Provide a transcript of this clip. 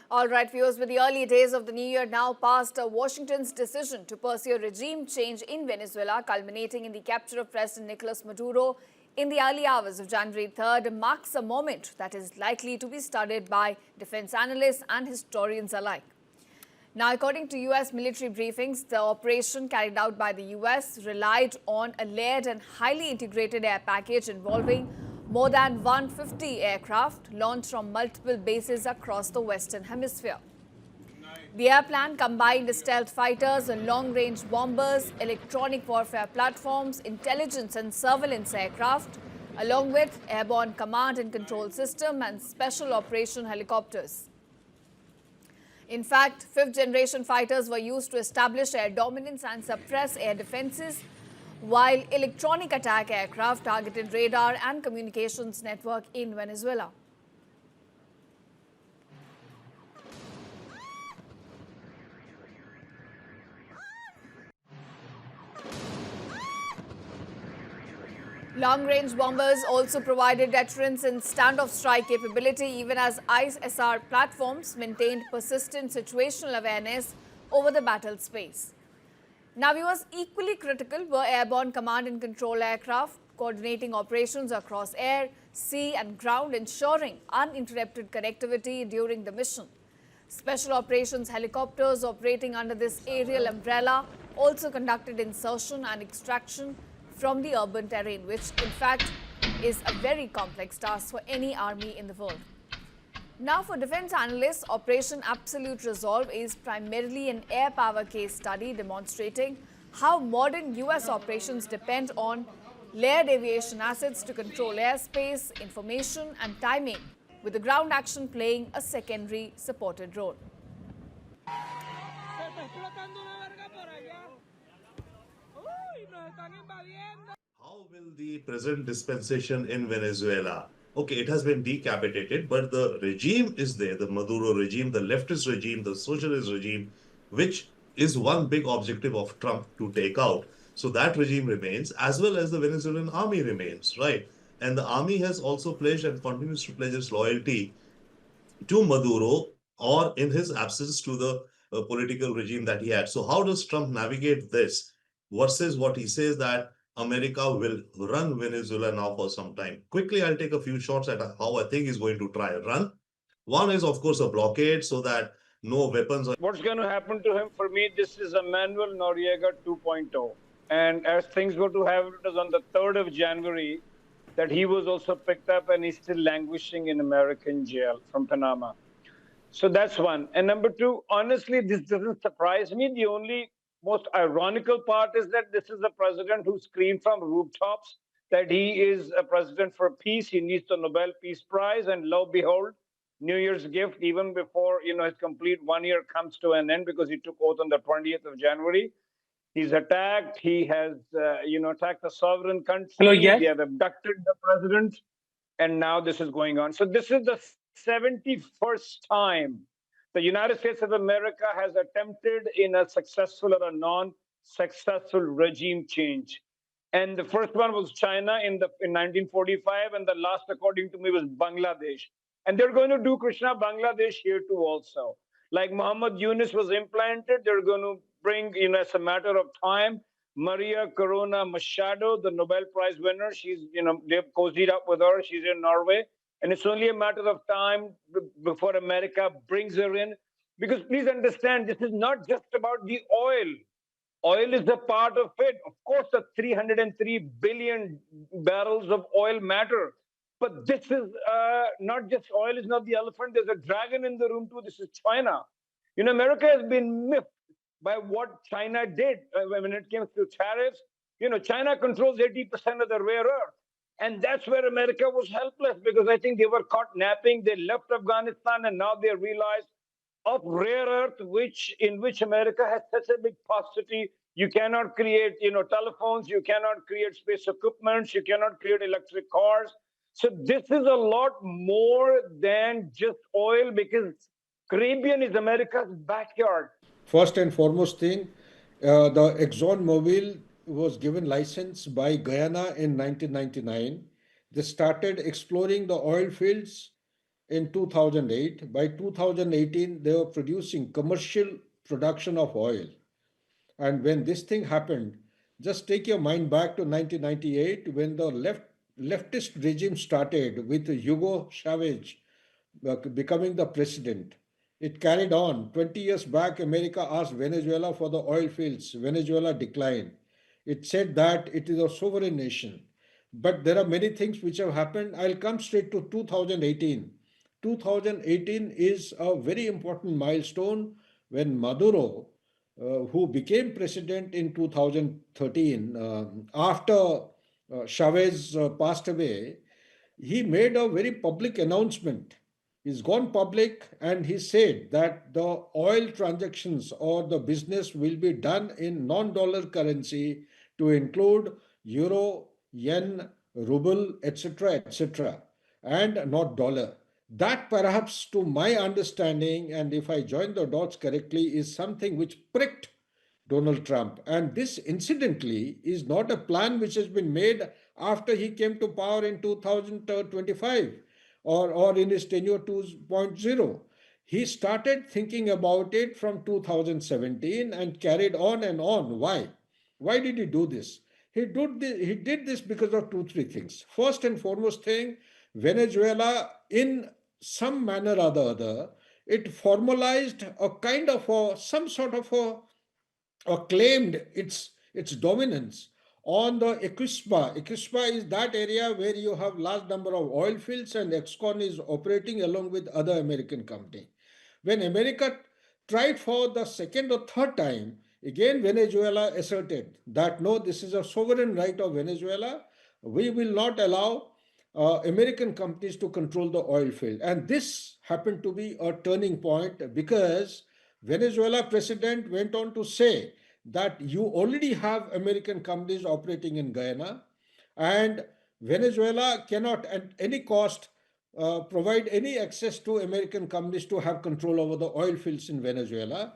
All right, viewers, with the early days of the new year now past, Washington's decision to pursue a regime change in Venezuela, culminating in the capture of President Nicolás Maduro in the early hours of January 3rd, marks a moment that is likely to be studied by defense analysts and historians alike. Now, according to U.S. military briefings, the operation carried out by the U.S. relied on a layered and highly integrated air package involving more than 150 aircraft launched from multiple bases across the Western Hemisphere. The air plan combined stealth fighters, long-range bombers, electronic warfare platforms, intelligence and surveillance aircraft, along with airborne command and control system and special operation helicopters. In fact, fifth-generation fighters were used to establish air dominance and suppress air defenses, while electronic attack aircraft targeted radar and communications network in Venezuela. Long-range bombers also provided deterrence and standoff strike capability, even as ISR platforms maintained persistent situational awareness over the battle space. Now, viewers, equally critical were airborne command and control aircraft, coordinating operations across air, sea and ground, ensuring uninterrupted connectivity during the mission. Special operations helicopters operating under this aerial umbrella also conducted insertion and extraction from the urban terrain, which in fact is a very complex task for any army in the world. Now, for defense analysts, Operation Absolute Resolve is primarily an air power case study demonstrating how modern U.S. operations depend on layered aviation assets to control airspace, information and timing, with the ground action playing a secondary supported role. How will the present dispensation in Venezuela? Okay, it has been decapitated, but the regime is there, the Maduro regime, the leftist regime, the socialist regime, which is one big objective of Trump to take out. So that regime remains, as well as the Venezuelan army remains, right? And the army has also pledged and continues to pledge its loyalty to Maduro, or in his absence to the political regime that he had. So how does Trump navigate this versus what he says that America will run Venezuela now for some time? Quickly, I'll take a few shots at how I think he's going to try and run. One is, of course, a blockade so that no weapons. What's going to happen to him? For me, this is a Manuel Noriega 2.0. And as things go to happen, it was on the 3rd of January that he was also picked up and he's still languishing in American jail from Panama. So that's one. And number two, honestly, this doesn't surprise me. The only most ironical part is that this is a president who screamed from rooftops that he is a president for peace. He needs the Nobel Peace Prize. And lo and behold, New Year's gift, even before his complete 1 year comes to an end, because he took oath on the 20th of January. He's attacked. He has, attacked a sovereign country. Hello, yes. They have abducted the president. And now this is going on. So this is the 71st time the United States of America has attempted in a successful or a non-successful regime change. And the first one was China in 1945, and the last, according to me, was Bangladesh. And they're going to do, Krishna, Bangladesh here too also. Like Muhammad Yunus was implanted, they're going to bring, as a matter of time, Maria Corona Machado, the Nobel Prize winner. She's, they've cozied up with her. She's in Norway. And it's only a matter of time before America brings her in. Because please understand, this is not just about the oil. Oil is a part of it. Of course, the 303 billion barrels of oil matter. But this is not just oil is not the elephant. There's a dragon in the room too. This is China. America has been miffed by what China did when it came to tariffs. China controls 80% of the rare earth. And that's where America was helpless, because I think they were caught napping. They left Afghanistan and now they realized of rare earth, in which America has such a big paucity. You cannot create, telephones. You cannot create space equipment. You cannot create electric cars. So this is a lot more than just oil, because Caribbean is America's backyard. First and foremost thing, the ExxonMobil was given license by Guyana in 1999. They started exploring the oil fields in 2008. By 2018, they were producing commercial production of oil. And when this thing happened, just take your mind back to 1998 when the leftist regime started with Hugo Chavez becoming the president. It carried on. 20 years back, America asked Venezuela for the oil fields. Venezuela declined. It said that it is a sovereign nation. But there are many things which have happened. I'll come straight to 2018. 2018 is a very important milestone when Maduro, who became president in 2013, after Chavez passed away, he made a very public announcement. He's gone public and he said that the oil transactions or the business will be done in non-dollar currency to include euro, yen, ruble, etc., and not dollar. That perhaps, to my understanding, and if I join the dots correctly, is something which pricked Donald Trump. And this, incidentally, is not a plan which has been made after he came to power in 2025 or in his tenure 2.0. He started thinking about it from 2017 and carried on and on. Why? Why did he do this? He did this because of two, three things. First and foremost thing, Venezuela, in some manner or the other, it formalized a kind of some sort of or claimed its dominance on the Equispa. Equispa is that area where you have large number of oil fields and Exxon is operating along with other American company. When America tried for the second or third time, again Venezuela asserted that no, this is a sovereign right of Venezuela. We will not allow American companies to control the oil field. And this happened to be a turning point because Venezuela president went on to say that you already have American companies operating in Guyana, and Venezuela cannot at any cost provide any access to American companies to have control over the oil fields in Venezuela.